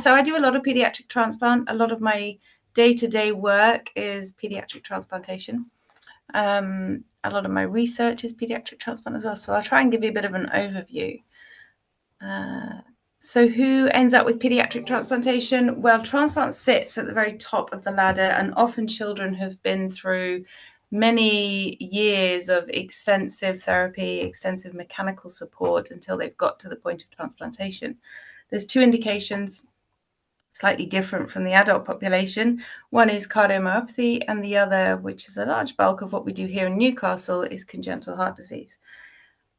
So I do a lot of pediatric transplant. A lot of my day-to-day work is pediatric transplantation. A lot of my research is pediatric transplant as well. So I'll try and give you a bit of an overview. So who ends up with pediatric transplantation? Well, transplant sits at the very top of the ladder, and often children have been through many years of extensive therapy, extensive mechanical support until they've got to the point of transplantation. There's two indications, slightly different from the adult population. One is cardiomyopathy, and the other, which is a large bulk of what we do here in Newcastle, is congenital heart disease.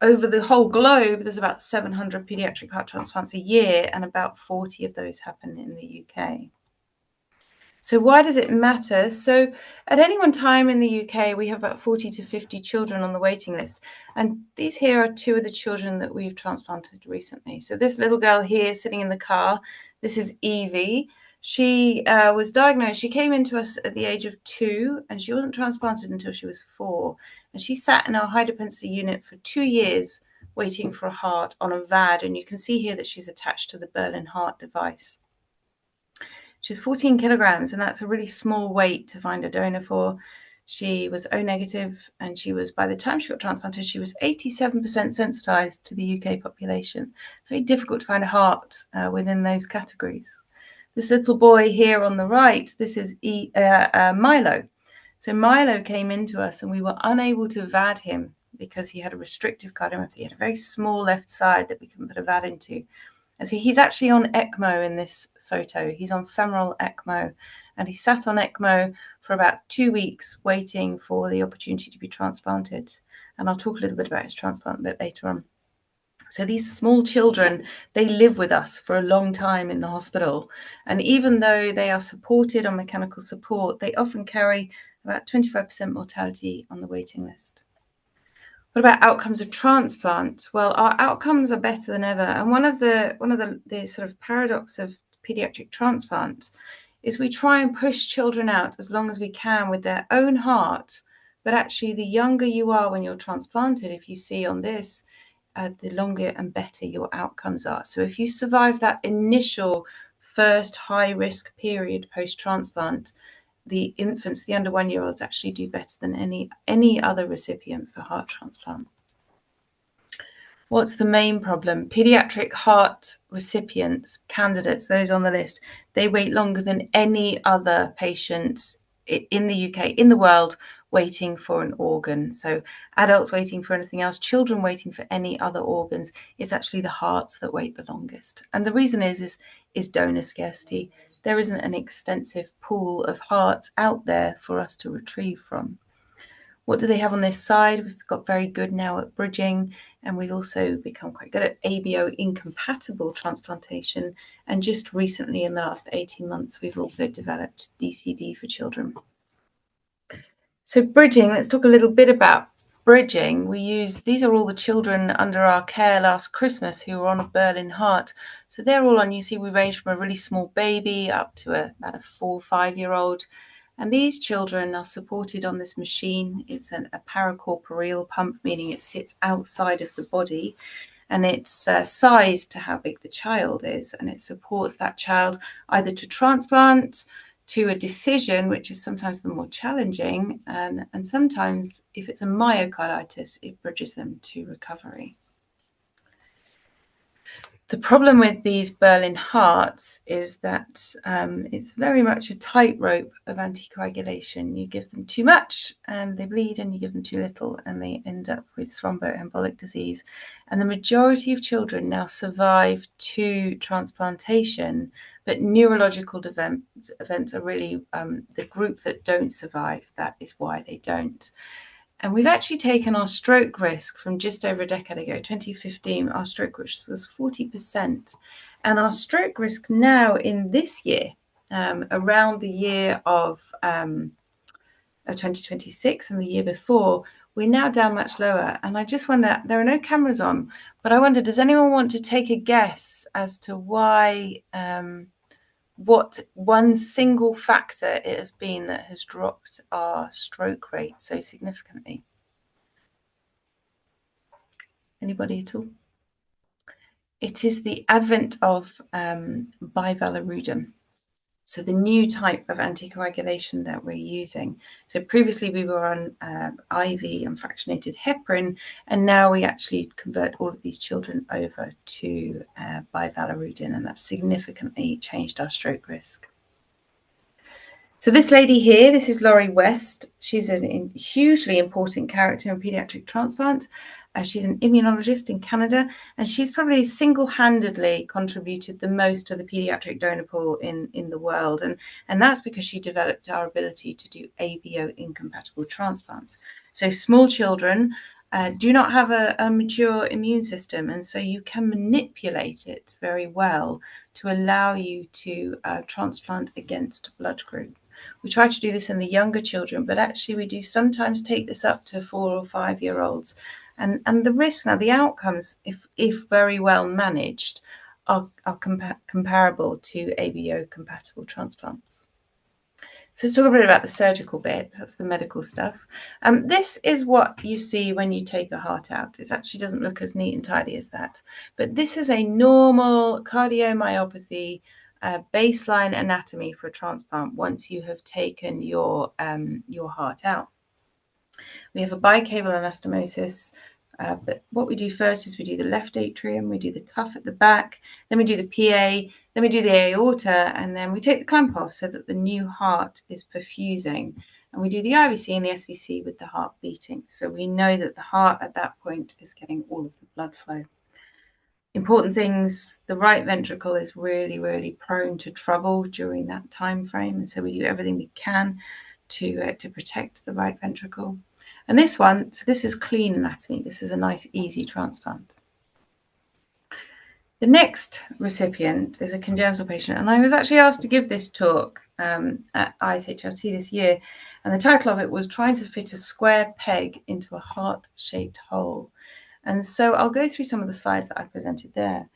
Over the whole globe, there's about 700 pediatric heart transplants a year, and about 40 of those happen in the UK. So why does it matter? So at any one time in the UK, we have about 40 to 50 children on the waiting list. And these here are two of the children that we've transplanted recently. So this little girl here sitting in the car, this is Evie. She was diagnosed, she came into us at the age of 2, and she wasn't transplanted until she was 4. And she sat in our high density unit for 2 years waiting for a heart on a VAD. And you can see here that she's attached to the Berlin heart device. She's 14 kilograms, and that's a really small weight to find a donor for. She was O negative, and she was, by the time she got transplanted, she was 87% sensitized to the UK population. It's very difficult to find a heart within those categories. This little boy here on the right, this is Milo. So Milo came into us, and we were unable to VAD him because he had a restrictive cardiomyopathy. He had a very small left side that we couldn't put a VAD into. And so he's actually on ECMO in this photo. He's on femoral ECMO, and he sat on ECMO for about 2 weeks waiting for the opportunity to be transplanted. And I'll talk a little bit about his transplant a bit later on. So these small children, they live with us for a long time in the hospital. And even though they are supported on mechanical support, they often carry about 25% mortality on the waiting list. What about outcomes of transplant? Well, our outcomes are better than ever. And one of the sort of paradox of pediatric transplant is we try and push children out as long as we can with their own heart. But actually, the younger you are when you're transplanted, if you see on this, the longer and better your outcomes are. So if you survive that initial first high-risk period post-transplant, the infants, the under 1-year-olds, actually do better than any other recipient for heart transplant. What's the main problem? Pediatric heart recipients, candidates, those on the list, they wait longer than any other patient in the UK, in the world, waiting for an organ. So adults waiting for anything else, children waiting for any other organs, it's actually the hearts that wait the longest. And the reason is donor scarcity. There isn't an extensive pool of hearts out there for us to retrieve from. What do they have on this side? We've got very good now at bridging, and we've also become quite good at ABO incompatible transplantation. And just recently, in the last 18 months, we've also developed DCD for children. So bridging, let's talk a little bit about bridging. These are all the children under our care last Christmas who were on a Berlin heart. So they're all on, you see, we range from a really small baby up to about a 4 or 5-year-old. And these children are supported on this machine. It's a paracorporeal pump, meaning it sits outside of the body, and it's sized to how big the child is, and it supports that child either to transplant, to a decision, which is sometimes the more challenging, and sometimes if it's a myocarditis, it bridges them to recovery. The problem with these Berlin hearts is that it's very much a tightrope of anticoagulation. You give them too much and they bleed, and you give them too little and they end up with thromboembolic disease. And the majority of children now survive to transplantation, but neurological events are really the group that don't survive. That is why they don't. And we've actually taken our stroke risk from just over a decade ago, 2015, our stroke risk was 40%. And our stroke risk now in this year, around the year of 2026 and the year before, we're now down much lower. And I just wonder, there are no cameras on, but I wonder, does anyone want to take a guess as to why, what one single factor it has been that has dropped our stroke rate so significantly? Anybody at all? It is the advent of bivalirudin. So the new type of anticoagulation that we're using. So previously we were on IV and fractionated heparin, and now we actually convert all of these children over to bivalirudin, and that's significantly changed our stroke risk. So this lady here, this is Laurie West. She's a hugely important character in paediatric transplant. She's an immunologist in Canada, and she's probably single-handedly contributed the most to the paediatric donor pool in the world. And that's because she developed our ability to do ABO-incompatible transplants. So small children do not have a mature immune system, and so you can manipulate it very well to allow you to transplant against blood group. We try to do this in the younger children, but actually we do sometimes take this up to 4 or 5 year olds. And the risk now, the outcomes, if very well managed, are comparable to ABO compatible transplants. So let's talk a bit about the surgical bit. That's the medical stuff. This is what you see when you take a heart out. It actually doesn't look as neat and tidy as that. But this is a normal cardiomyopathy baseline anatomy for a transplant once you have taken your heart out. We have a bicable anastomosis. But what we do first is we do the left atrium, we do the cuff at the back, then we do the PA, then we do the aorta, and then we take the clamp off so that the new heart is perfusing. And we do the IVC and the SVC with the heart beating. So we know that the heart at that point is getting all of the blood flow. Important things, the right ventricle is really, really prone to trouble during that time frame. And so we do everything we can to protect the right ventricle. And this one, so this is clean anatomy. This is a nice, easy transplant. The next recipient is a congenital patient, and I was actually asked to give this talk at ACHSA this year, and the title of it was Trying to Fit a Square Peg into a Heart-Shaped Hole. And so I'll go through some of the slides that I presented there.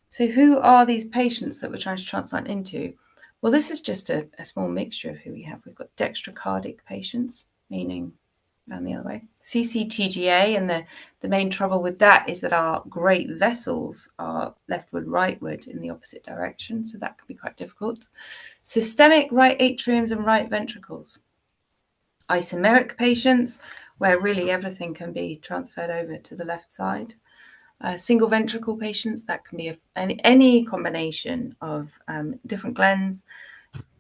So who are these patients that we're trying to transplant into? Well, this is just a small mixture of who we have. We've got dextrocardic patients, meaning around the other way. CCTGA, and the main trouble with that is that our great vessels are leftward, rightward in the opposite direction, so that can be quite difficult. Systemic right atriums and right ventricles. Isomeric patients, where really everything can be transferred over to the left side. Single ventricle patients, that can be any combination of different glens,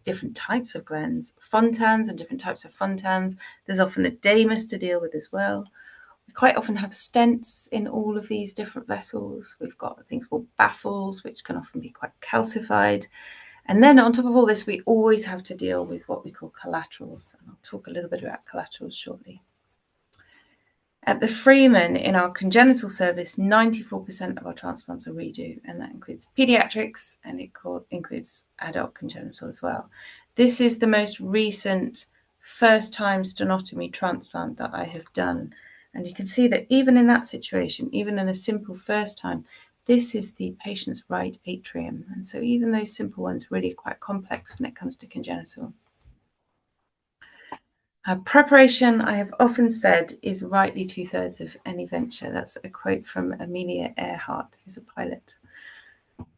different types of glens, fontans and different types of fontans. There's often a damus to deal with as well. We quite often have stents in all of these different vessels. We've got things called baffles, which can often be quite calcified. And then on top of all this, we always have to deal with what we call collaterals. And I'll talk a little bit about collaterals shortly. At the Freeman, in our congenital service, 94% of our transplants are redo, and that includes pediatrics and it includes adult congenital as well. This is the most recent first-time stenotomy transplant that I have done. And you can see that even in that situation, even in a simple first time, this is the patient's right atrium. And so even those simple ones really are quite complex when it comes to congenital. Preparation, I have often said, is rightly 2/3 of any venture. That's a quote from Amelia Earhart, who's a pilot.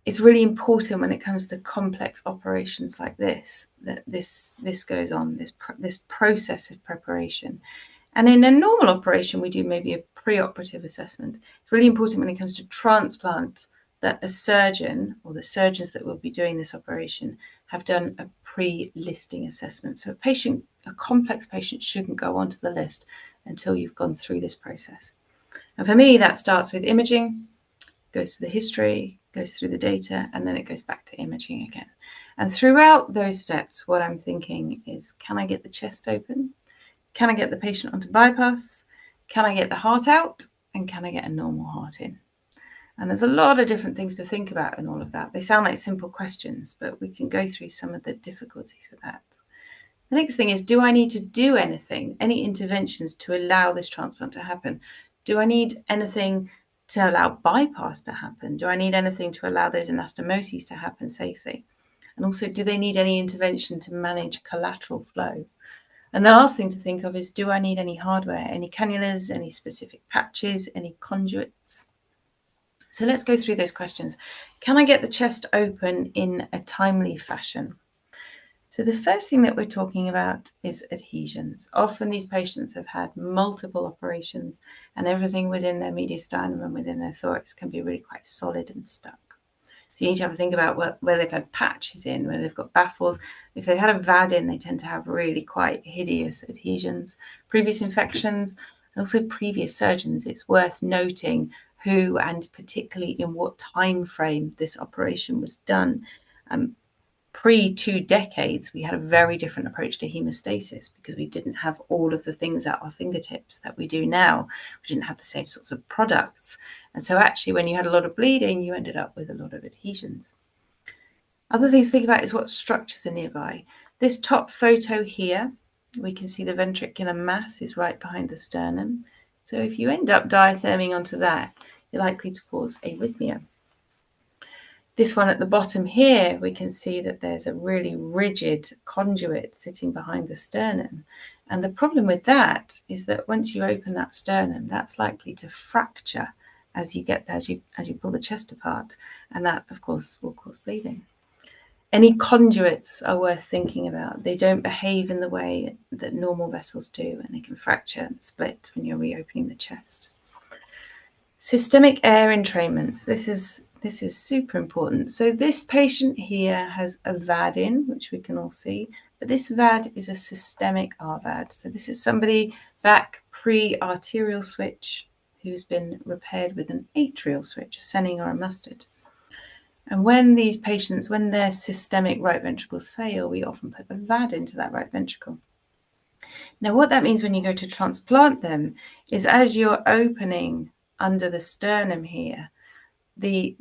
It's really important when it comes to complex operations like this, that this goes on, this process of preparation. And in a normal operation, we do maybe a preoperative assessment. It's really important when it comes to transplant that a surgeon or the surgeons that will be doing this operation have done a pre-listing assessment. So a complex patient shouldn't go onto the list until you've gone through this process. And for me, that starts with imaging, goes through the history, goes through the data, and then it goes back to imaging again. And throughout those steps, what I'm thinking is, can I get the chest open? Can I get the patient onto bypass? Can I get the heart out? And can I get a normal heart in? And there's a lot of different things to think about in all of that. They sound like simple questions, but we can go through some of the difficulties with that. The next thing is, do I need to do anything, any interventions to allow this transplant to happen? Do I need anything to allow bypass to happen? Do I need anything to allow those anastomoses to happen safely? And also, do they need any intervention to manage collateral flow? And the last thing to think of is, do I need any hardware, any cannulas, any specific patches, any conduits? So let's go through those questions. Can I get the chest open in a timely fashion? So the first thing that we're talking about is adhesions. Often these patients have had multiple operations and everything within their mediastinum and within their thorax can be really quite solid and stuck. So you need to have a think about where they've had patches in, where they've got baffles. If they've had a VAD in, they tend to have really quite hideous adhesions. Previous infections and also previous surgeons, it's worth noting who and particularly in what time frame this operation was done. Pre 2 decades, we had a very different approach to hemostasis because we didn't have all of the things at our fingertips that we do now. We didn't have the same sorts of products. And so actually, when you had a lot of bleeding, you ended up with a lot of adhesions. Other things to think about is what structures are nearby. This top photo here, we can see the ventricular mass is right behind the sternum. So if you end up diatherming onto that, you're likely to cause arrhythmia. This one at the bottom here, we can see that there's a really rigid conduit sitting behind the sternum. And the problem with that is that once you open that sternum, that's likely to fracture as you pull the chest apart. And that, of course, will cause bleeding. Any conduits are worth thinking about. They don't behave in the way that normal vessels do, and they can fracture and split when you're reopening the chest. Systemic air entrainment. This is super important. So this patient here has a VAD in, which we can all see, but this VAD is a systemic RVAD. So this is somebody back pre-arterial switch who's been repaired with an atrial switch, a Senning or a mustard. And when these patients, when their systemic right ventricles fail, we often put a VAD into that right ventricle. Now, what that means when you go to transplant them is as you're opening under the sternum here, the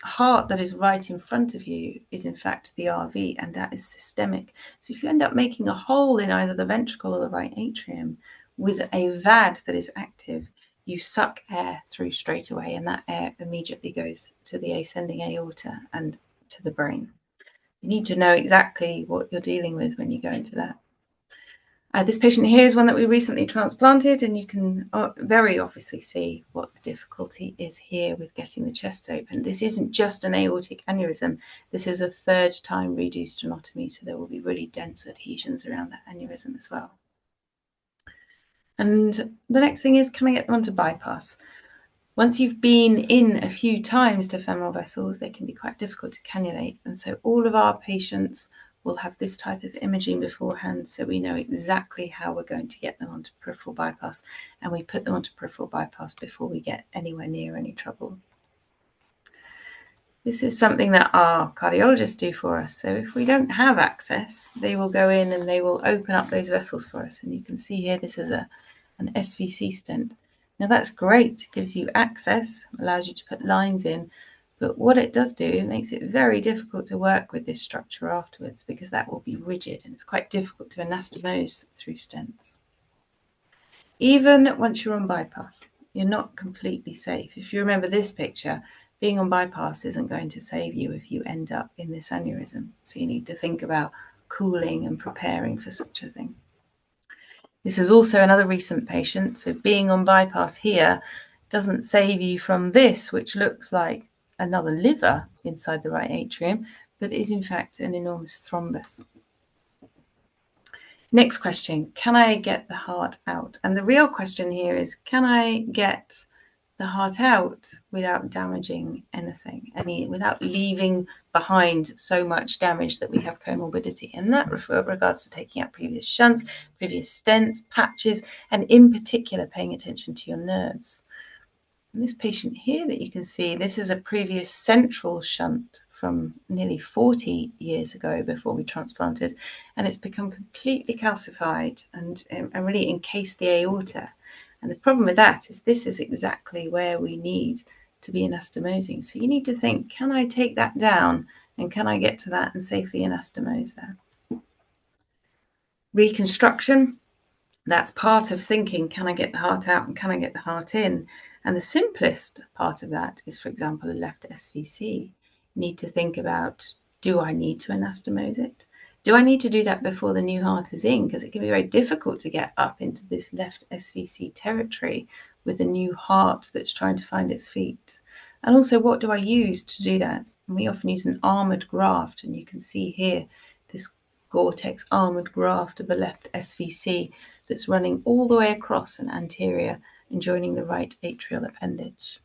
heart that is right in front of you is in fact the RV, and that is systemic. So if you end up making a hole in either the ventricle or the right atrium with a VAD that is active, you suck air through straight away, and that air immediately goes to the ascending aorta and to the brain. You need to know exactly what you're dealing with when you go into that. This patient here is one that we recently transplanted, and you can very obviously see what the difficulty is here with getting the chest open. This isn't just an aortic aneurysm. This is a 3rd time reduced stenotomy, so there will be really dense adhesions around that aneurysm as well. And the next thing is, can I get them onto bypass? Once you've been in a few times to femoral vessels, they can be quite difficult to cannulate. And so all of our patients will have this type of imaging beforehand, so we know exactly how we're going to get them onto peripheral bypass, and we put them onto peripheral bypass before we get anywhere near any trouble. This is something that our cardiologists do for us. So if we don't have access, they will go in and they will open up those vessels for us. And you can see here, this is an SVC stent. Now that's great, it gives you access, allows you to put lines in, but what it does do, it makes it very difficult to work with this structure afterwards because that will be rigid and it's quite difficult to anastomose through stents. Even once you're on bypass, you're not completely safe. If you remember this picture, being on bypass isn't going to save you if you end up in this aneurysm. So you need to think about cooling and preparing for such a thing. This is also another recent patient. So being on bypass here doesn't save you from this, which looks like another liver inside the right atrium, but is in fact an enormous thrombus. Next question, can I get the heart out? And the real question here is, can I get the heart out without damaging anything, without leaving behind so much damage that we have comorbidity? And that regards to taking out previous shunts, previous stents, patches, and in particular paying attention to your nerves. And this patient here that you can see, this is a previous central shunt from nearly 40 years ago before we transplanted, and it's become completely calcified and really encased the aorta. And the problem with that is this is exactly where we need to be anastomosing. So you need to think, can I take that down and can I get to that and safely anastomose that? Reconstruction, that's part of thinking, can I get the heart out and can I get the heart in? And the simplest part of that is, for example, a left SVC. You need to think about, do I need to anastomose it? Do I need to do that before the new heart is in? Because it can be very difficult to get up into this left SVC territory with a new heart that's trying to find its feet? And also, what do I use to do that? And we often use an armoured graft, and you can see here this Gore-Tex armoured graft of a left SVC that's running all the way across and anterior and joining the right atrial appendage.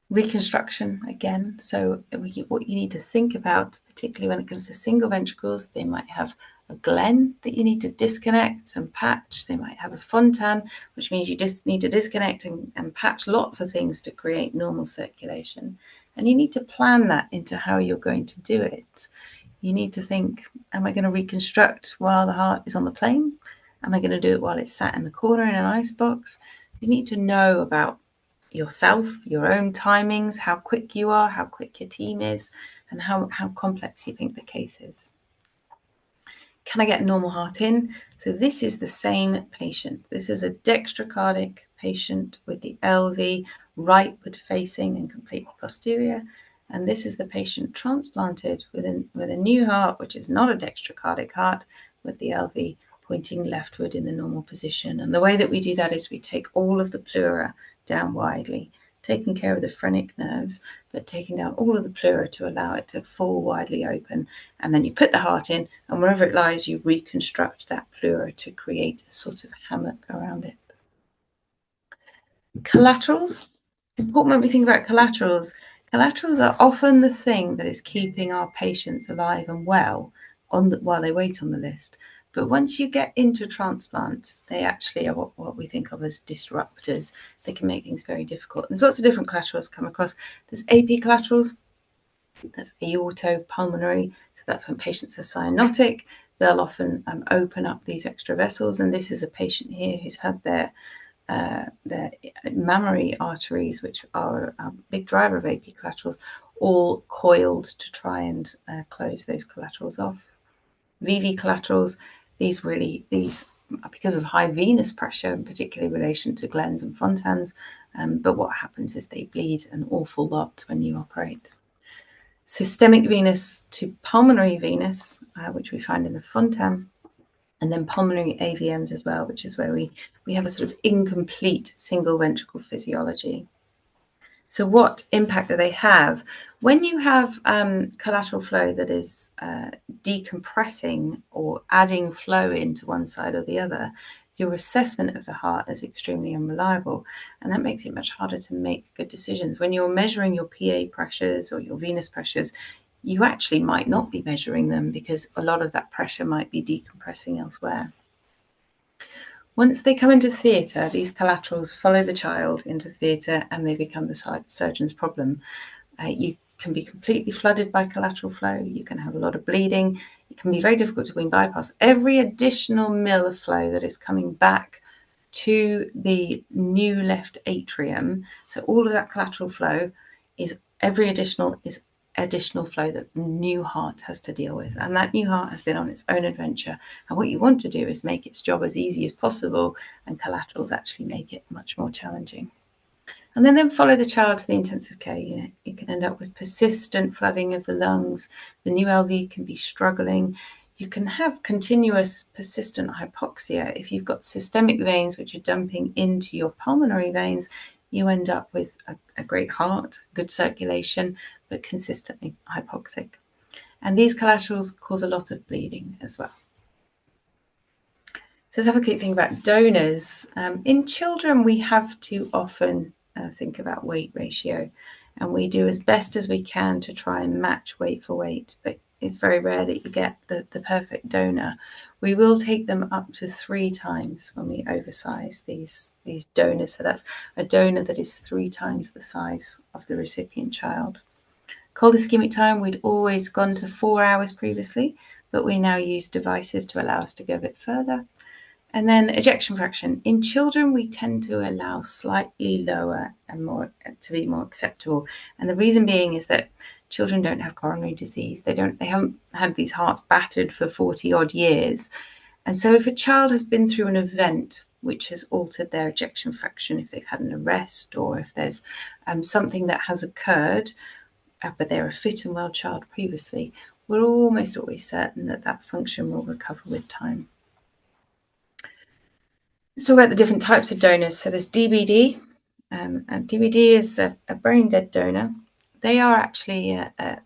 Reconstruction again. So what you need to think about, particularly when it comes to single ventricles, they might have a Glenn that you need to disconnect and patch. They might have a Fontan, which means you just need to disconnect and patch lots of things to create normal circulation. And you need to plan that into how you're going to do it. You need to think, am I going to reconstruct while the heart is on the plane? Am I going to do it while it's sat in the corner in an ice box? You need to know about yourself, your own timings, how quick you are, how quick your team is, and how complex you think the case is. Can I get a normal heart in? So this is the same patient. This is a dextrocardic patient with the LV rightward facing and completely posterior. And this is the patient transplanted with a new heart, which is not a dextrocardic heart, with the LV pointing leftward in the normal position. And the way that we do that is we take all of the pleura down widely, taking care of the phrenic nerves, but taking down all of the pleura to allow it to fall widely open. And then you put the heart in, and wherever it lies, you reconstruct that pleura to create a sort of hammock around it. Collaterals. Important when we think about collaterals. Collaterals are often the thing that is keeping our patients alive and well while they wait on the list. But once you get into transplant, they actually are what we think of as disruptors. They can make things very difficult. There's lots of different collaterals come across. There's AP collaterals. That's aortopulmonary. So that's when patients are cyanotic. They'll often open up these extra vessels. And this is a patient here who's had their mammary arteries, which are a big driver of AP collaterals, all coiled to try and close those collaterals off. VV collaterals, these because of high venous pressure, in particular in relation to Glens and Fontans, but what happens is they bleed an awful lot when you operate. Systemic venous to pulmonary venous, which we find in the Fontan, and then pulmonary AVMs as well, which is where we have a sort of incomplete single ventricle physiology. So what impact do they have? When you have collateral flow that is decompressing or adding flow into one side or the other, your assessment of the heart is extremely unreliable, and that makes it much harder to make good decisions. When you're measuring your PA pressures or your venous pressures, you actually might not be measuring them because a lot of that pressure might be decompressing elsewhere. Once they come into theatre, these collaterals follow the child into theatre and they become the surgeon's problem. You can be completely flooded by collateral flow. You can have a lot of bleeding. It can be very difficult to wean bypass. Every additional mil of flow that is coming back to the new left atrium, so all of that collateral flow is additional flow that the new heart has to deal with. And that new heart has been on its own adventure. And what you want to do is make its job as easy as possible, and collaterals actually make it much more challenging. And then follow the child to the intensive care unit. You can end up with persistent flooding of the lungs. The new LV can be struggling. You can have continuous persistent hypoxia. If you've got systemic veins which are dumping into your pulmonary veins, you end up with a great heart, good circulation, but consistently hypoxic. And these collaterals cause a lot of bleeding as well. So let's have a quick think about donors. In children, we have to often think about weight ratio, and we do as best as we can to try and match weight for weight, but it's very rare that you get the perfect donor. We will take them up to 3 times when we oversize these donors. So that's a donor that is 3 times the size of the recipient child. Cold ischemic time, we'd always gone to 4 hours previously, but we now use devices to allow us to go a bit further. And then ejection fraction. In children, we tend to allow slightly lower and more to be more acceptable. And the reason being is that children don't have coronary disease. They haven't had these hearts battered for 40 odd years. And so if a child has been through an event which has altered their ejection fraction, if they've had an arrest or if there's something that has occurred, but they're a fit and well child previously, we're almost always certain that that function will recover with time. Let's talk about the different types of donors. So there's DBD, and DBD is a brain dead donor. They are actually a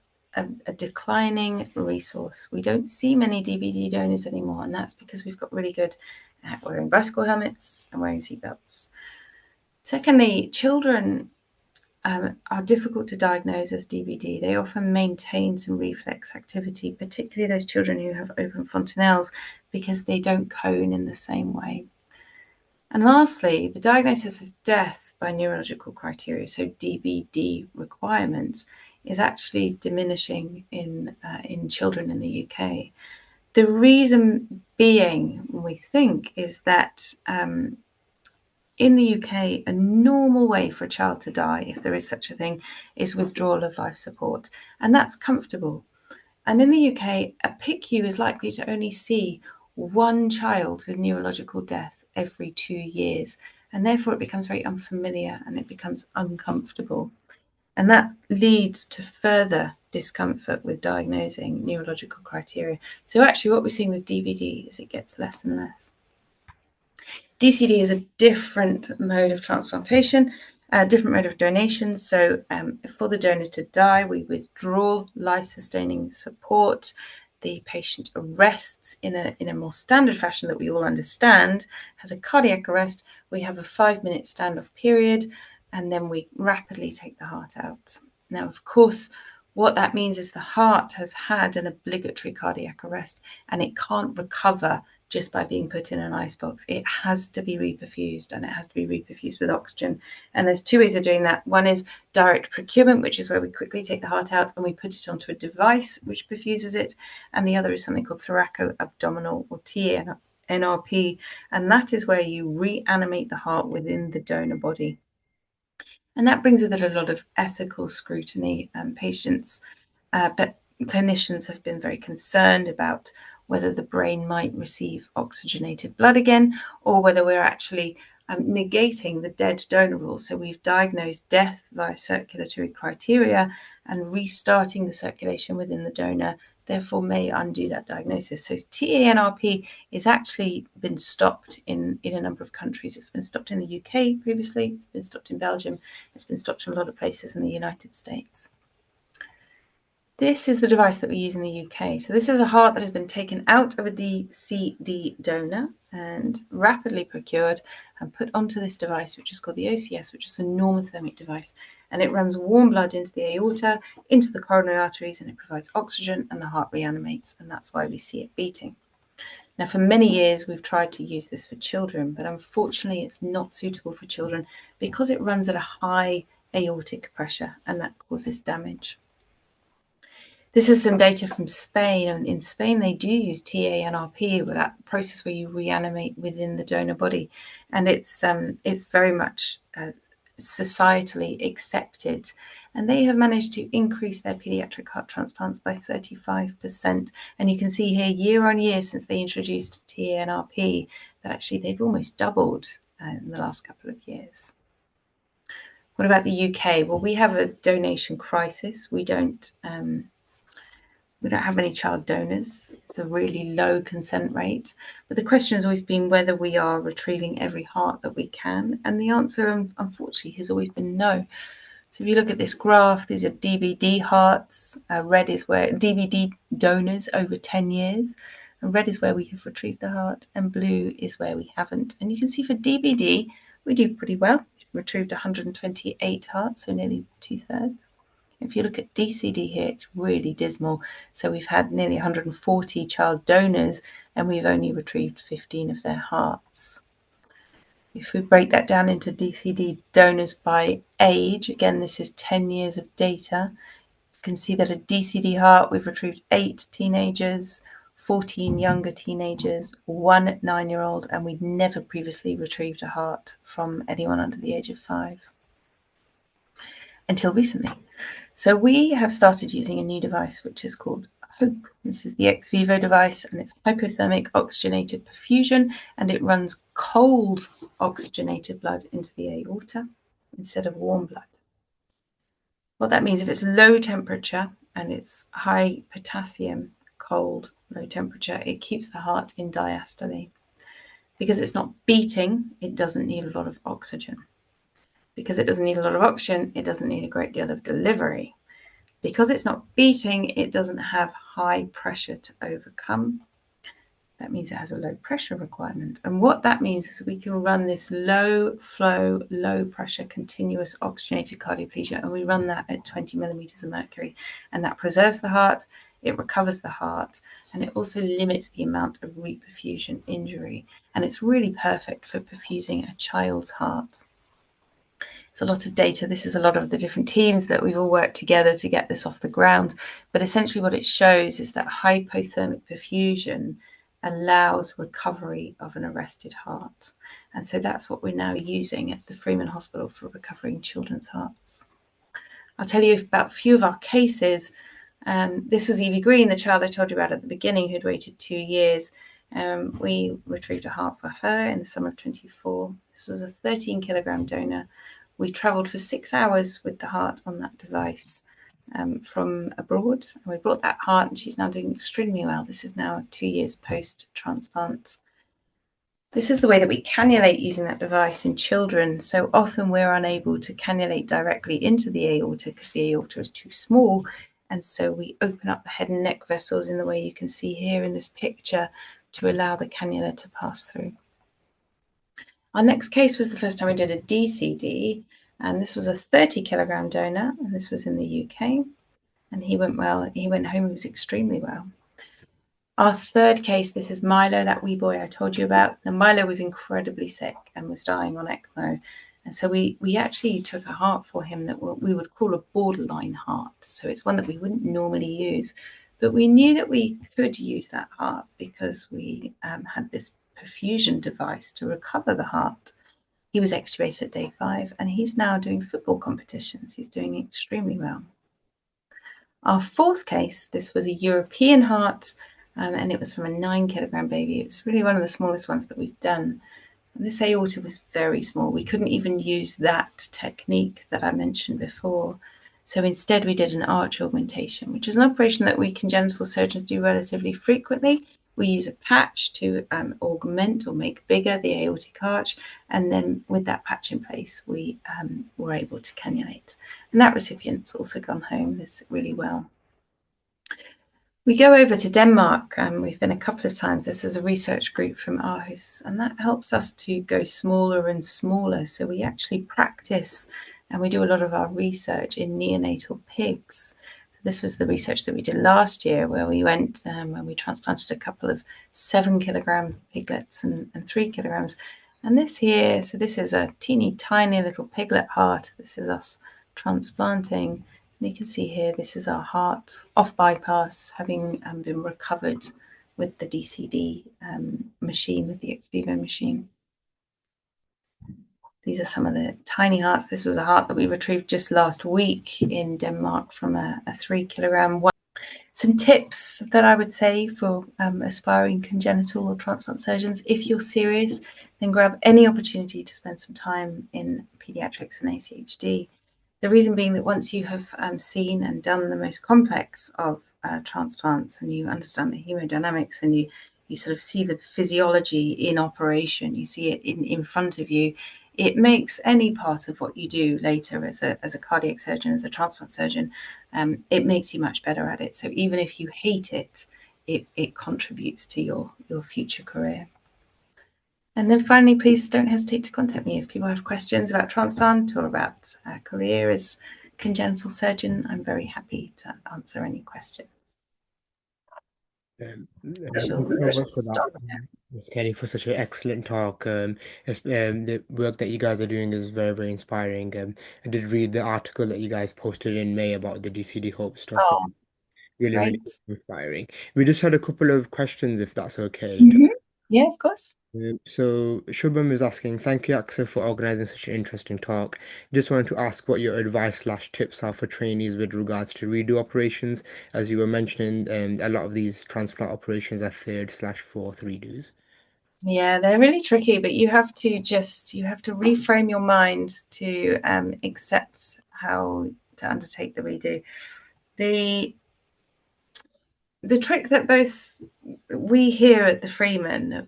declining resource. We don't see many DBD donors anymore, and that's because we've got really good at wearing bicycle helmets and wearing seatbelts. Secondly, children are difficult to diagnose as DBD. They often maintain some reflex activity, particularly those children who have open fontanelles, because they don't cone in the same way. And lastly, the diagnosis of death by neurological criteria, so DBD requirements, is actually diminishing in children in the UK. The reason being, we think, is that in the UK, a normal way for a child to die, if there is such a thing, is withdrawal of life support, and that's comfortable. And in the UK, a PICU is likely to only see one child with neurological death every 2 years, and therefore it becomes very unfamiliar and it becomes uncomfortable. And that leads to further discomfort with diagnosing neurological criteria. So actually what we're seeing with DBD is it gets less and less. DCD is a different mode of transplantation, a different mode of donation. So for the donor to die, we withdraw life-sustaining support. The patient arrests in a more standard fashion that we all understand, has a cardiac arrest. We have a 5-minute standoff period, and then we rapidly take the heart out. Now, of course, what that means is the heart has had an obligatory cardiac arrest and it can't recover just by being put in an icebox. It has to be reperfused, and it has to be reperfused with oxygen. And there's 2 ways of doing that. One is direct procurement, which is where we quickly take the heart out and we put it onto a device which perfuses it. And the other is something called thoracoabdominal, or TANRP, and that is where you reanimate the heart within the donor body. And that brings with it a lot of ethical scrutiny, and but clinicians have been very concerned about whether the brain might receive oxygenated blood again, or whether we're actually negating the dead donor rule. So we've diagnosed death via circulatory criteria, and restarting the circulation within the donor therefore may undo that diagnosis. So TANRP is actually been stopped in a number of countries. It's been stopped in the UK previously, it's been stopped in Belgium, it's been stopped in a lot of places in the United States. This is the device that we use in the UK. So this is a heart that has been taken out of a DCD donor and rapidly procured and put onto this device, which is called the OCS, which is a normothermic device. And it runs warm blood into the aorta, into the coronary arteries, and it provides oxygen, and the heart reanimates. And that's why we see it beating. Now, for many years, we've tried to use this for children, but unfortunately, it's not suitable for children because it runs at a high aortic pressure, and that causes damage. This is some data from Spain, and in Spain they do use TANRP, with that process where you reanimate within the donor body, and it's very much societally accepted, and they have managed to increase their paediatric heart transplants by 35%. And you can see here, year on year since they introduced TANRP, that actually they've almost doubled in the last couple of years. What about the UK? Well, we have a donation crisis. We don't have any child donors. It's a really low consent rate. But the question has always been whether we are retrieving every heart that we can. And the answer, unfortunately, has always been no. So if you look at this graph, these are DBD hearts. Red is where DBD donors over 10 years. And red is where we have retrieved the heart. And blue is where we haven't. And you can see for DBD, we do pretty well. We've retrieved 128 hearts, so nearly 2/3. If you look at DCD here, it's really dismal. So we've had nearly 140 child donors, and we've only retrieved 15 of their hearts. If we break that down into DCD donors by age, again, this is 10 years of data. You can see that a DCD heart, we've retrieved 8 teenagers, 14 younger teenagers, 1 9-year-old, and we'd never previously retrieved a heart from anyone under the age of 5 until recently. So we have started using a new device which is called HOPE. This is the ex vivo device, and it's hypothermic oxygenated perfusion, and it runs cold oxygenated blood into the aorta instead of warm blood. What that means, if it's low temperature and it's high potassium, cold, low temperature, it keeps the heart in diastole. Because it's not beating, it doesn't need a lot of oxygen. Because it doesn't need a lot of oxygen, it doesn't need a great deal of delivery. Because it's not beating, it doesn't have high pressure to overcome. That means it has a low pressure requirement. And what that means is we can run this low flow, low pressure, continuous oxygenated cardioplegia, and we run that at 20 millimeters of mercury. And that preserves the heart, it recovers the heart, and it also limits the amount of reperfusion injury. And it's really perfect for perfusing a child's heart. It's a lot of data. This is a lot of the different teams that we've all worked together to get this off the ground. But essentially what it shows is that hypothermic perfusion allows recovery of an arrested heart. And so that's what we're now using at the Freeman Hospital for recovering children's hearts. I'll tell you about a few of our cases. This was Evie Green, the child I told you about at the beginning, who'd waited 2 years. We retrieved a heart for her in the summer of 24. This was a 13 kilogram donor. We travelled for 6 hours with the heart on that device from abroad. And we brought that heart, and she's now doing extremely well. This is now 2 years post-transplant. This is the way that we cannulate using that device in children. So often we're unable to cannulate directly into the aorta because the aorta is too small. And so we open up the head and neck vessels in the way you can see here in this picture to allow the cannula to pass through. Our next case was the first time we did a DCD, and this was a 30 kilogram donor, and this was in the UK. And he went well. He went home, he was extremely well. Our third case, this is Milo, that wee boy I told you about. And Milo was incredibly sick and was dying on ECMO. And so we actually took a heart for him that we would call a borderline heart. So it's one that we wouldn't normally use. But we knew that we could use that heart because we had this perfusion device to recover the heart. He was extubated at day 5, and he's now doing football competitions. He's doing extremely well. Our fourth case, this was a European heart, and it was from a 9 kilogram baby. It's really one of the smallest ones that we've done. And this aorta was very small. We couldn't even use that technique that I mentioned before. So instead we did an arch augmentation, which is an operation that we congenital surgeons do relatively frequently. We use a patch to augment or make bigger the aortic arch, and then with that patch in place, we were able to cannulate. And that recipient's also gone home really well. We go over to Denmark. We've been a couple of times. This is a research group from ACHSA, and that helps us to go smaller and smaller. So we actually practice, and we do a lot of our research in neonatal pigs. So this was the research that we did last year, where we went and we transplanted a couple of 7 kilogram piglets and 3 kilograms. And this here, so this is a teeny tiny little piglet heart. This is us transplanting. And you can see here, this is our heart off bypass, having been recovered with the DCD machine, with the ex vivo machine. These are some of the tiny hearts. This was a heart that we retrieved just last week in Denmark from a 3 kilogram one. Some tips that I would say for aspiring congenital or transplant surgeons: if you're serious, then grab any opportunity to spend some time in paediatrics and ACHD. The reason being that once you have seen and done the most complex of transplants, and you understand the hemodynamics, and you sort of see the physiology in operation, you see it in front of you, it makes any part of what you do later as a cardiac surgeon, as a transplant surgeon, it makes you much better at it. So even if you hate it, it contributes to your future career. And then finally, please don't hesitate to contact me if people have questions about transplant or about a career as congenital surgeon. I'm very happy to answer any questions. Thank you so much for that, Ms. Kelly, for such an excellent talk. The work that you guys are doing is very, very inspiring. I did read the article that you guys posted in May about the DCD Hope stuff. So really, Great. really inspiring. We just had a couple of questions, if that's okay. Yeah, of course. So Shubham is asking, thank you, ACHSA, for organizing such an interesting talk. Just wanted to ask what your advice/tips are for trainees with regards to redo operations. As you were mentioning, a lot of these transplant operations are 3rd/4th redos. Yeah, they're really tricky, but you have to reframe your mind to accept how to undertake the redo. The trick that both we here at the Freeman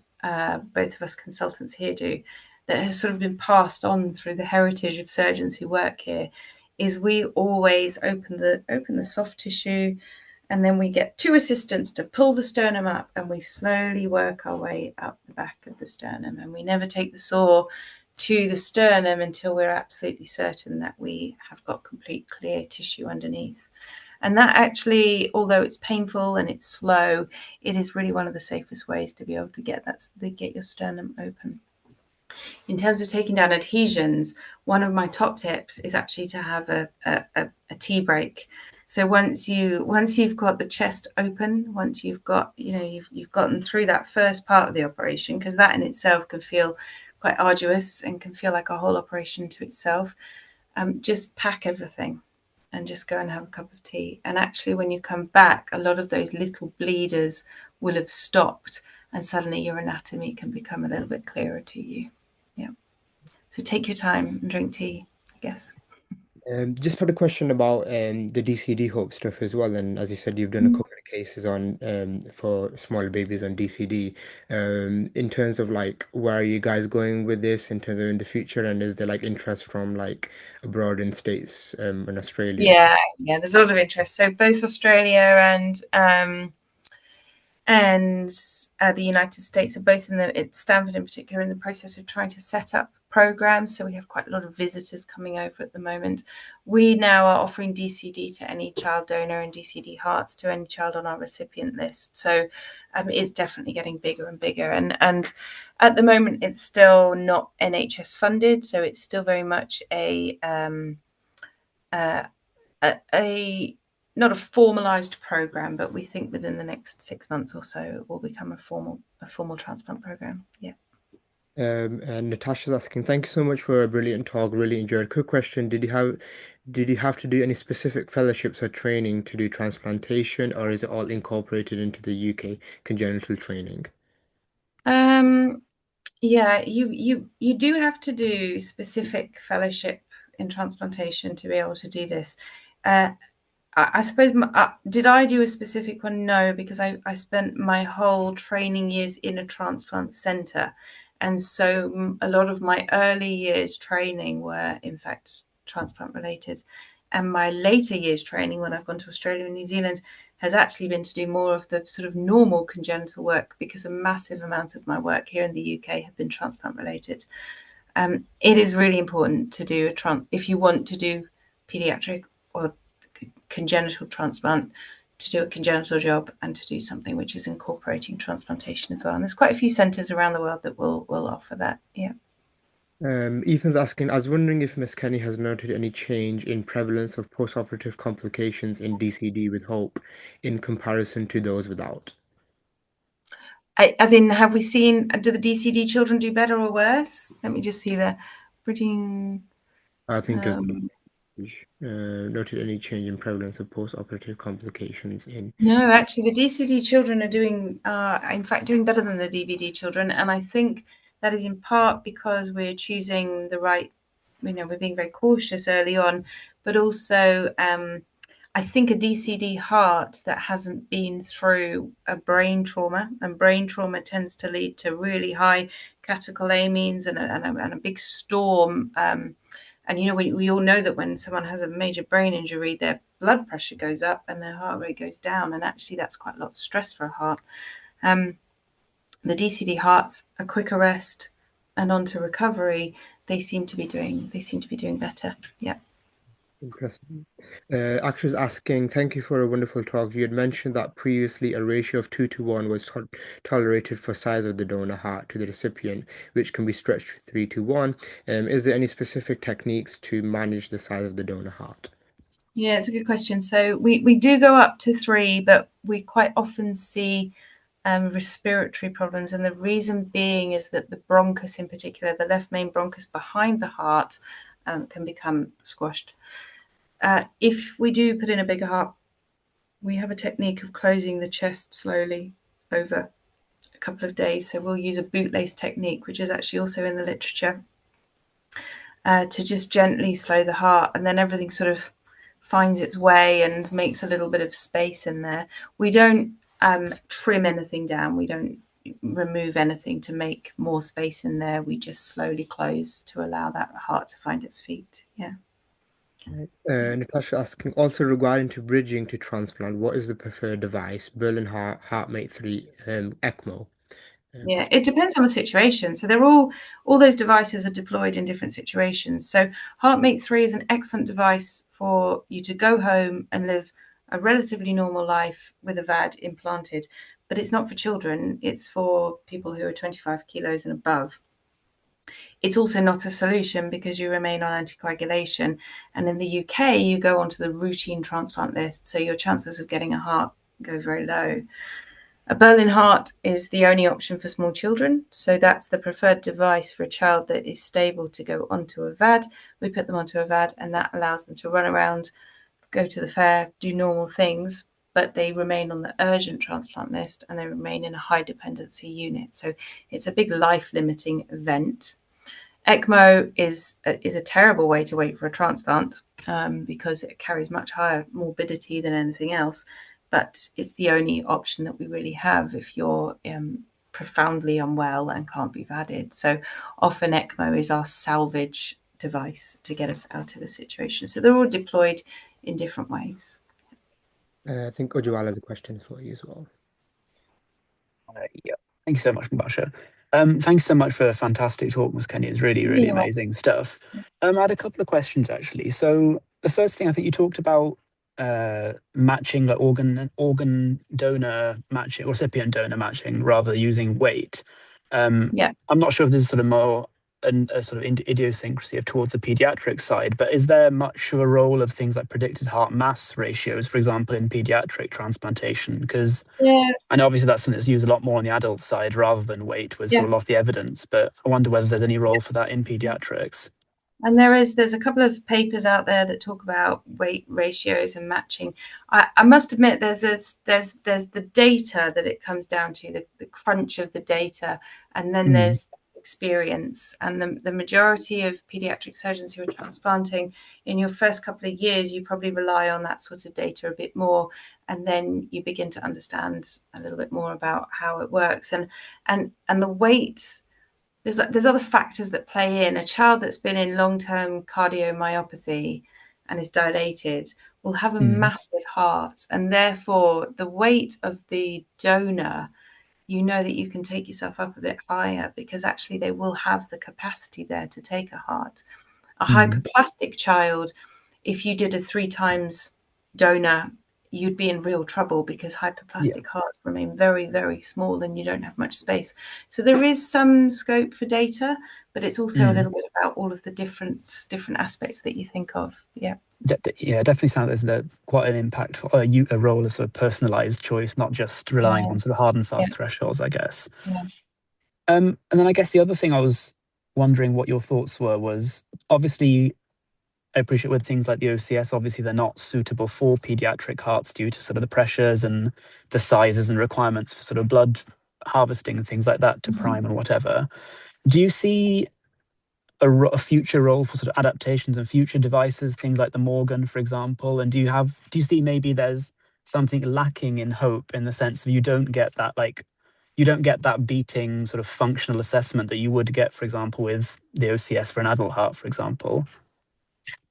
both of us consultants here do, that has sort of been passed on through the heritage of surgeons who work here, is we always open the soft tissue, and then we get two assistants to pull the sternum up, and we slowly work our way up the back of the sternum, and we never take the saw to the sternum until we're absolutely certain that we have got complete clear tissue underneath. And that actually, although it's painful and it's slow, it is really one of the safest ways to be able to get your sternum open. In terms of taking down adhesions, one of my top tips is actually to have a tea break. So once you've got the chest open, once you've got, you've gotten through that first part of the operation, because that in itself can feel quite arduous and can feel like a whole operation to itself, just pack everything and just go and have a cup of tea. And actually, when you come back, a lot of those little bleeders will have stopped, and suddenly your anatomy can become a little bit clearer to you. Yeah. So take your time and drink tea, I guess. Just had a question about the DCD hope stuff as well. And as you said, you've done a couple of cases on for small babies on DCD. In terms of like, where are you guys going with this in terms of in the future? And is there like interest from like abroad in States in Australia? Yeah, there's a lot of interest. So both Australia and the United States are both Stanford in particular, in the process of trying to set up programs. So we have quite a lot of visitors coming over at the moment. We now are offering DCD to any child donor and DCD hearts to any child on our recipient list. So it's definitely getting bigger and bigger. And at the moment, it's still not NHS funded. So it's still very much a not a formalized program, but we think within the next 6 months or so it will become a formal transplant program. Yeah. And Natasha's asking, thank you so much for a brilliant talk. Really enjoyed. Quick question: did you have to do any specific fellowships or training to do transplantation, or is it all incorporated into the UK congenital training? Yeah, you do have to do specific fellowship in transplantation to be able to do this. I suppose, did I do a specific one? No, because I spent my whole training years in a transplant centre. And so a lot of my early years training were, in fact, transplant related. And my later years training, when I've gone to Australia and New Zealand, has actually been to do more of the sort of normal congenital work, because a massive amount of my work here in the UK have been transplant related. It is really important to do if you want to do paediatric or congenital transplant, to do a congenital job and to do something which is incorporating transplantation as well. And there's quite a few centres around the world that will offer that. Yeah. Ethan's asking, I was wondering if Miss Kenny has noted any change in prevalence of postoperative complications in DCD with HOPE in comparison to those without. As in, have we seen, do the DCD children do better or worse? Let me just see the bridging. I think as noted any change in prevalence of postoperative complications in. No, actually, the DCD children are doing, in fact, doing better than the DBD children. And I think that is in part because we're choosing the right, we're being very cautious early on, but also I think a DCD heart that hasn't been through a brain trauma, and brain trauma tends to lead to really high catecholamines and a big storm. And we all know that when someone has a major brain injury, their blood pressure goes up and their heart rate goes down, and actually that's quite a lot of stress for a heart. The DCD hearts, a quick arrest and on to recovery, they seem to be doing better. Yeah. Interesting. Akshay is asking, thank you for a wonderful talk. You had mentioned that previously a ratio of 2 to 1 was tolerated for size of the donor heart to the recipient, which can be stretched to 3 to 1. Is there any specific techniques to manage the size of the donor heart? Yeah, it's a good question. So we do go up to 3, but we quite often see respiratory problems. And the reason being is that the bronchus in particular, the left main bronchus behind the heart, can become squashed. If we do put in a bigger heart, we have a technique of closing the chest slowly over a couple of days. So we'll use a bootlace technique, which is actually also in the literature, to just gently slow the heart, and then everything sort of finds its way and makes a little bit of space in there. We don't trim anything down. We don't remove anything to make more space in there. We just slowly close to allow that heart to find its feet. Yeah. Natasha asking, also regarding to bridging to transplant, what is the preferred device? Berlin Heart, HeartMate 3, ECMO? Yeah, it depends on the situation. So they're all those devices are deployed in different situations. So HeartMate 3 is an excellent device for you to go home and live a relatively normal life with a VAD implanted, but it's not for children. It's for people who are 25 kilos and above. It's also not a solution because you remain on anticoagulation. And in the UK, you go onto the routine transplant list. So your chances of getting a heart go very low. A Berlin heart is the only option for small children. So that's the preferred device for a child that is stable to go onto a VAD. We put them onto a VAD and that allows them to run around, go to the fair, do normal things, but they remain on the urgent transplant list and they remain in a high dependency unit. So it's a big life limiting event. ECMO is a terrible way to wait for a transplant because it carries much higher morbidity than anything else. But it's the only option that we really have if you're profoundly unwell and can't be VADed. So often ECMO is our salvage device to get us out of the situation. So they're all deployed in different ways. I think Ujwala has a question for you as well. Yeah, thank you so much, Mbasha. Thanks so much for a fantastic talk, Ms. Kenny. It's really, really Yeah. amazing stuff. I had a couple of questions actually. So the first thing I think you talked about matching like organ donor matching, recipient donor matching, rather using weight. Yeah. I'm not sure if this is sort of more a sort of idiosyncrasy of towards the pediatric side, but is there much of a role of things like predicted heart mass ratios, for example, in pediatric transplantation? Because Yeah. I know obviously that's something that's used a lot more on the adult side rather than weight with sort Yeah. of a lot of the evidence, but I wonder whether there's any role for that in pediatrics. And there's a couple of papers out there that talk about weight ratios and matching. I must admit there's the data that it comes down to, the crunch of the data, and then Mm, there's experience. And the majority of pediatric surgeons who are transplanting, in your first couple of years, you probably rely on that sort of data a bit more, and then you begin to understand a little bit more about how it works. And the weight, there's other factors that play in. A child that's been in long-term cardiomyopathy and is dilated will have a mm, massive heart, and therefore the weight of the donor, you know that you can take yourself up a bit higher because actually they will have the capacity there to take a heart. A mm, hyperplastic child, if you did a 3 times donor, you'd be in real trouble because yeah. hyperplastic hearts remain very, very small and you don't have much space. So there is some scope for data, but it's also a Mm. little bit about all of the different aspects that you think of. Yeah. Yeah, definitely sounds there's quite an impact, a role of sort of personalized choice, not just relying Yeah. on sort of hard and Yeah. fast thresholds, I guess. Yeah. And then I guess the other thing I was wondering what your thoughts were was obviously I appreciate with things like the OCS, obviously they're not suitable for pediatric hearts due to sort of the pressures and the sizes and requirements for sort of blood harvesting and things like that to Mhm. prime and whatever. Do you see a future role for sort of adaptations and future devices, things like the Morgan, for example? And do you see maybe there's something lacking in hope in the sense of you don't get that beating sort of functional assessment that you would get, for example, with the OCS for an adult heart, for example?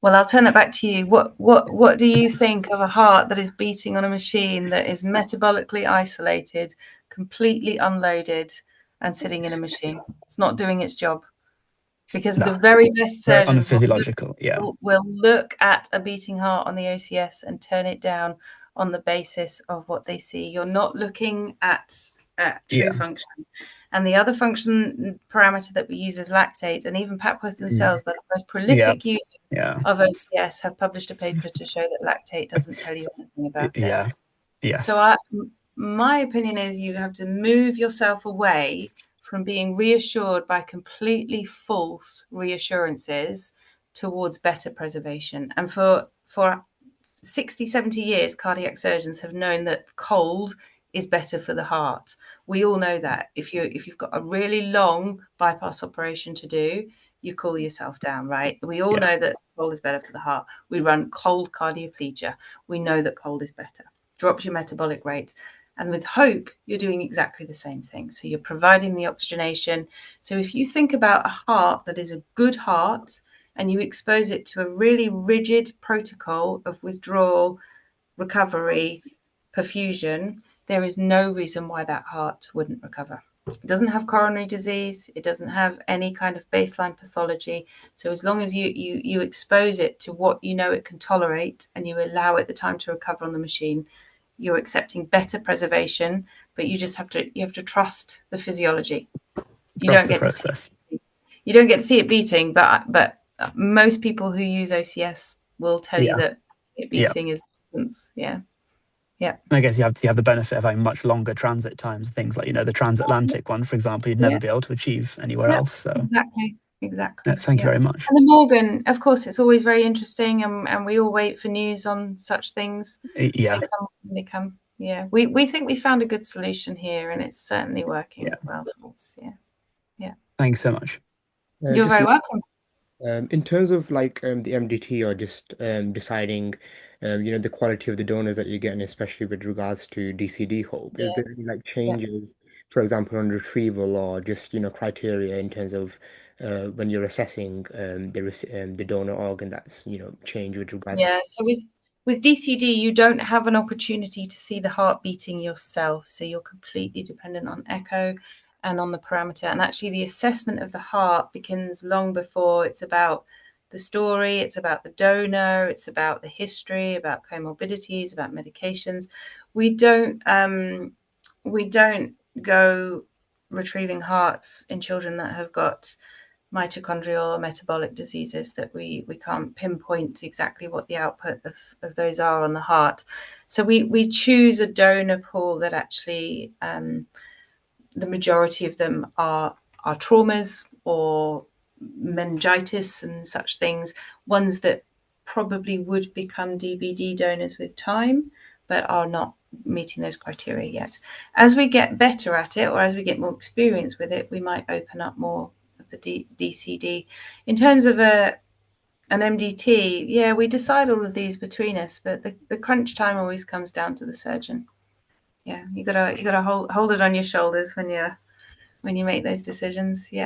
Well, I'll turn that back to you. What do you think of a heart that is beating on a machine that is metabolically isolated, completely unloaded, and sitting in a machine? It's not doing its job. Because No, the very best very surgeons unphysiological. Yeah, will look at a beating heart on the OCS and turn it down on the basis of what they see. You're not looking at true yeah, function. And the other function parameter that we use is lactate. And even Papworth mm, themselves, the most yeah, prolific user yeah, of OCS, have published a paper to show that lactate doesn't tell you anything about it. yeah, So yes, my opinion is you have to move yourself away from being reassured by completely false reassurances towards better preservation. And for 60, 70 years, cardiac surgeons have known that cold is better for the heart. We all know that. If you've got a really long bypass operation to do, you cool yourself down, right? We all yeah, know that cold is better for the heart. We run cold cardioplegia. We know that cold is better. Drops your metabolic rate. And with hope, you're doing exactly the same thing. So you're providing the oxygenation. So if you think about a heart that is a good heart and you expose it to a really rigid protocol of withdrawal, recovery, perfusion, there is no reason why that heart wouldn't recover. It doesn't have coronary disease. It doesn't have any kind of baseline pathology. So as long as you expose it to what you know it can tolerate and you allow it the time to recover on the machine, you're accepting better preservation. But you just have to trust the physiology. You Trust don't the get process. to see it beating, but most people who use OCS will tell you that it beating is yeah. Yeah. And I guess you have the benefit of having much longer transit times. Things like, the transatlantic one, for example, you'd never be able to achieve anywhere else. So Exactly. thank you very much. And the Morgan, of course, it's always very interesting, and we all wait for news on such things. Yeah. They come. Yeah. We think we found a good solution here, and it's certainly working as well for us. Yeah. Thanks so much. You're very welcome. In terms of like the MDT or just deciding, the quality of the donors that you're getting, especially with regards to DCD Hope, is there any like changes, for example, on retrieval or just criteria in terms of when you're assessing the donor organ that's changed with regards? Yeah. So with DCD, you don't have an opportunity to see the heart beating yourself, so you're completely dependent on echo and on the parameter. And actually, the assessment of the heart begins long before. It's about the story, it's about the donor, it's about the history, about comorbidities, about medications. We don't go retrieving hearts in children that have got mitochondrial or metabolic diseases that we can't pinpoint exactly what the output of those are on the heart. So we choose a donor pool that actually the majority of them are traumas or meningitis and such things, ones that probably would become DBD donors with time, but are not meeting those criteria yet. As we get better at it, or as we get more experience with it, we might open up more of the DCD. In terms of an MDT, we decide all of these between us, but the crunch time always comes down to the surgeon. Yeah, you gotta hold it on your shoulders when you make those decisions. Yeah.